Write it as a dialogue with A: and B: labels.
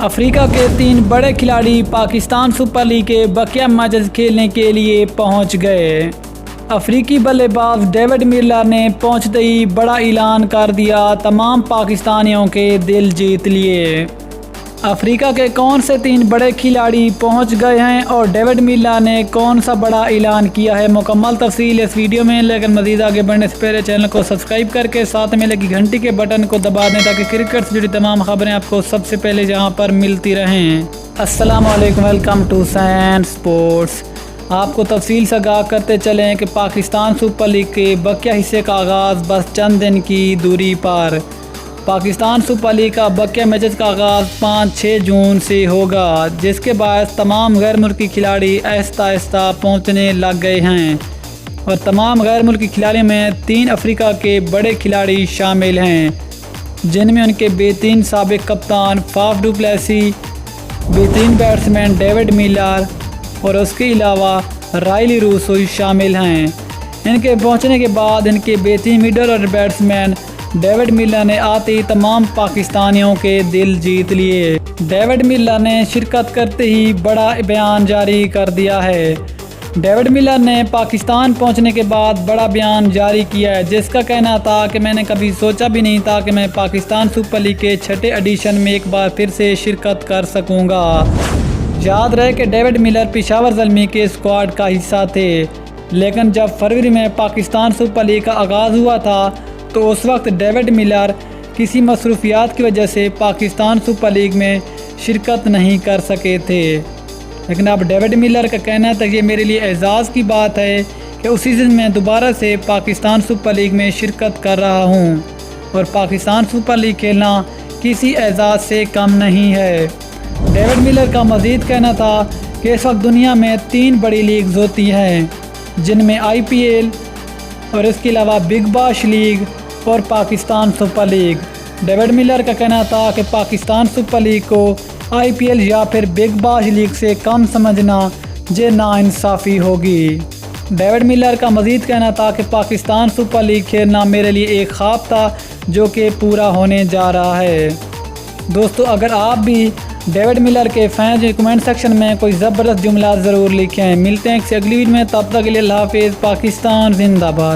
A: افریقہ کے 3 بڑے کھلاڑی پاکستان سپر لیگ کے بقیہ میچز کھیلنے کے لیے پہنچ گئے۔ افریقی بلے باز ڈیوڈ ملر نے پہنچتے ہی بڑا اعلان کر دیا، تمام پاکستانیوں کے دل جیت لیے۔ افریقہ کے کون سے 3 بڑے کھلاڑی پہنچ گئے ہیں اور ڈیوڈ ملر نے کون سا بڑا اعلان کیا ہے، مکمل تفصیل اس ویڈیو میں، لیکن مزید آگے بڑھنے سے پہلے چینل کو سبسکرائب کر کے ساتھ میں لگی گھنٹی کے بٹن کو دبا دیں تاکہ کرکٹ سے جڑی تمام خبریں آپ کو سب سے پہلے جہاں پر ملتی رہیں۔ السلام علیکم، ویلکم ٹو سین سپورٹس۔ آپ کو تفصیل سے آگاہ کرتے چلیں کہ پاکستان سپر لیگ کے بقیہ حصے کا آغاز بس چند دن کی دوری پر۔ پاکستان سپر لیگ کا بقیہ میچز کا آغاز 5-6 جون سے ہوگا، جس کے باعث تمام غیر ملکی کھلاڑی آہستہ آہستہ پہنچنے لگ گئے ہیں، اور تمام غیر ملکی کھلاڑیوں میں 3 افریقہ کے بڑے کھلاڑی شامل ہیں، جن میں ان کے بہترین سابق کپتان فاف ڈو پلیسی، بہترین بیٹسمین ڈیوڈ ملر اور اس کے علاوہ رائلی روسو شامل ہیں۔ ان کے پہنچنے کے بعد ان کے بہترین middle order batsman David Miller نے آتے ہی تمام پاکستانیوں کے دل جیت لیے۔ ڈیوڈ ملر نے شرکت کرتے ہی بڑا بیان جاری کر دیا ہے۔ ڈیوڈ ملر نے پاکستان پہنچنے کے بعد بڑا بیان جاری کیا ہے، جس کا کہنا تھا کہ میں نے کبھی سوچا بھی نہیں تھا کہ میں پاکستان سپر لیگ کے 6 ایڈیشن میں ایک بار پھر سے شرکت کر سکوں گا۔ یاد رہے کہ ڈیوڈ ملر پشاور زلمی کے اسکواڈ کا حصہ تھے، لیکن جب فروری میں پاکستان سپر لیگ کا آغاز ہوا تھا تو اس وقت ڈیوڈ ملر کسی مصروفیات کی وجہ سے پاکستان سپر لیگ میں شرکت نہیں کر سکے تھے، لیکن اب ڈیوڈ ملر کا کہنا تھا کہ یہ میرے لیے اعزاز کی بات ہے کہ اسی دن میں دوبارہ سے پاکستان سپر لیگ میں شرکت کر رہا ہوں، اور پاکستان سپر لیگ کھیلنا کسی اعزاز سے کم نہیں ہے۔ ڈیوڈ ملر کا مزید کہنا تھا کہ اس وقت دنیا میں 3 بڑی لیگز ہوتی ہیں، جن میں IPL اور اس کے علاوہ بگ باش لیگ اور Pakistan super league. David Miller کا کہنا تھا کہ پاکستان سپر لیگ کو IPL یا پھر بگ باش لیگ سے کم سمجھنا یہ ناانصافی ہوگی۔ ڈیوڈ ملر کا مزید کہنا تھا کہ پاکستان سپر لیگ کھیلنا میرے لیے ایک خواب تھا جو کہ پورا ہونے جا رہا ہے۔ دوستو، اگر آپ بھی ڈیوڈ ملر کے فینز ہیں، کمنٹ سیکشن میں کوئی زبردست جملہ ضرور لکھیں۔ ملتے ہیں کسی اگلی ویڈیو میں، تب تک کے لیے اللہ حافظ۔ پاکستان زندہ باد۔